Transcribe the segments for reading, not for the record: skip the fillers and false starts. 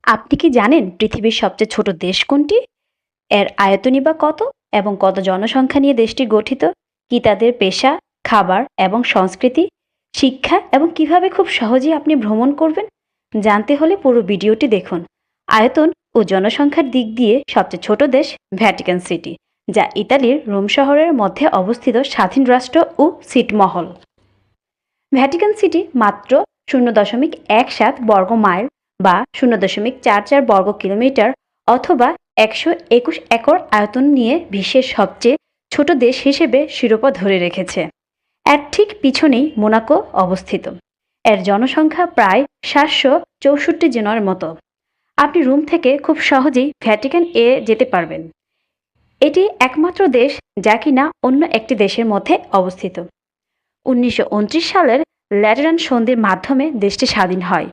আপনি কি জানেন পৃথিবীর সবচেয়ে ছোট দেশ কোনটি? এর আয়তনই বা কত? এবং কত জনসংখ্যা নিয়ে দেশটি গঠিত? কি তাদের পেশা, খাবার এবং সংস্কৃতি, শিক্ষা এবং কিভাবে খুব সহজেই আপনি ভ্রমণ করবেন? জানতে হলে পুরো ভিডিওটি দেখুন। আয়তন ও জনসংখ্যার দিক দিয়ে সবচেয়ে ছোট দেশ ভ্যাটিকান সিটি, যা ইতালির রোম শহরের মধ্যে অবস্থিত স্বাধীন রাষ্ট্র ও ছিটমহল। ভ্যাটিকান সিটি মাত্র 0.17 বর্গ মাইল বা 0.44 বর্গ কিলোমিটার অথবা 121 একর আয়তন নিয়ে বিশ্বের সবচেয়ে ছোট দেশ হিসেবে শিরোপা ধরে রেখেছে। এর ঠিক পিছনেই মোনাকো অবস্থিত। এর জনসংখ্যা প্রায় 764 জনের মতো। আপনি রোম থেকে খুব সহজেই ভ্যাটিকান যেতে পারবেন। এটি একমাত্র দেশ যা কিনা অন্য একটি দেশের মধ্যে অবস্থিত। 1929 সালের ল্যাটেরান সন্ধির মাধ্যমে দেশটি স্বাধীন হয়।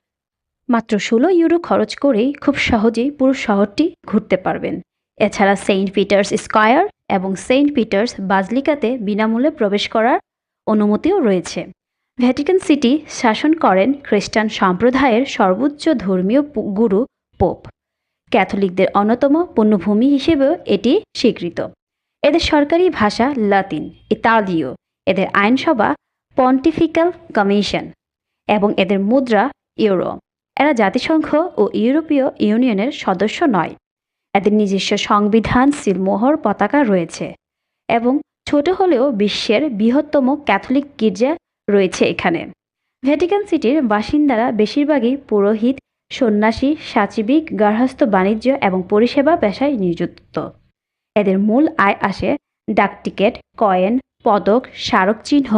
মাত্র 16 ইউরো খরচ করেই খুব সহজেই পুরো শহরটি ঘুরতে পারবেন। এছাড়া সেন্ট পিটার্স স্কয়ার এবং সেন্ট পিটার্স বাজলিকাতে বিনামূল্যে প্রবেশ করার অনুমতিও রয়েছে। ভ্যাটিকান সিটি শাসন করেন খ্রিস্টান সম্প্রদায়ের সর্বোচ্চ ধর্মীয় গুরু পোপ। ক্যাথলিকদের অন্যতম পুণ্যভূমি হিসেবেও এটি স্বীকৃত। এদের সরকারি ভাষা লাতিন, ইতালীয়। এদের আইনসভা পন্টিফিক্যাল কমিশন এবং এদের মুদ্রা ইউরো। এরা জাতিসংঘ ও ইউরোপীয় ইউনিয়নের সদস্য নয়। এদের নিজস্ব সংবিধান, সিলমোহর পতাকা রয়েছে এবং ছোট হলেও বিশ্বের বৃহত্তম ক্যাথলিক গির্জা রয়েছে এখানে। ভ্যাটিকান সিটির বাসিন্দারা বেশিরভাগই পুরোহিত, সন্ন্যাসী, সাচিবিক, গার্হস্থ্য, বাণিজ্য এবং পরিষেবা পেশায় নিযুক্ত। এদের মূল আয় আসে ডাক টিকেট, কয়েন, পদক, স্মারক চিহ্ন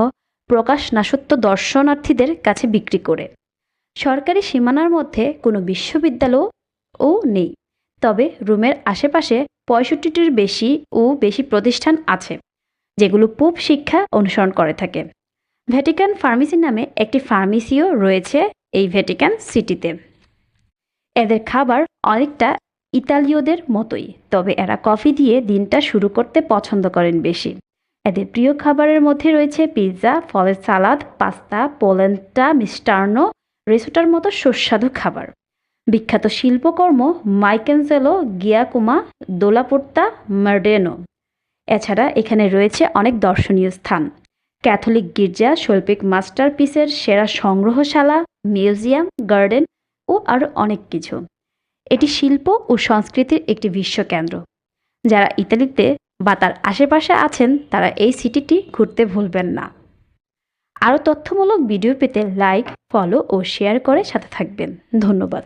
প্রকাশ নাসত্ব দর্শনার্থীদের কাছে বিক্রি করে। সরকারি সীমানার মধ্যে কোনো বিশ্ববিদ্যালয়ও নেই, তবে রোমের আশেপাশে 65টির বেশি প্রতিষ্ঠান আছে যেগুলো পোপ শিক্ষা অনুসরণ করে থাকে। ভ্যাটিকান ফার্মেসি নামে একটি ফার্মেসিও রয়েছে এই ভ্যাটিকান সিটিতে। এদের খাবার অনেকটা ইতালীয়দের মতোই, তবে এরা কফি দিয়ে দিনটা শুরু করতে পছন্দ করেন বেশি। এদের প্রিয় খাবারের মধ্যে রয়েছে পিৎজা, ফলের সালাদ, পাস্তা, পোলেন্টা, মিষ্টান্ন, রিসোটার মতো সুস্বাদু খাবার। বিখ্যাত শিল্পকর্ম মাইকেঞ্জেলো, গিয়াকুমা, দোলাপোর্তা, মার্ডেনো। এছাড়া এখানে রয়েছে অনেক দর্শনীয় স্থান, ক্যাথলিক গির্জা, শৈল্পিক মাস্টারপিসের সেরা সংগ্রহশালা, মিউজিয়াম, গার্ডেন ও আরও অনেক কিছু। এটি শিল্প ও সংস্কৃতির একটি বিশ্বকেন্দ্র। যারা ইতালিতে বা তার আশেপাশে আছেন তারা এই সিটিটি ঘুরতে ভুলবেন না। আরও তথ্যমূলক ভিডিও পেতে লাইক, ফলো ও শেয়ার করে সাথে থাকবেন। ধন্যবাদ।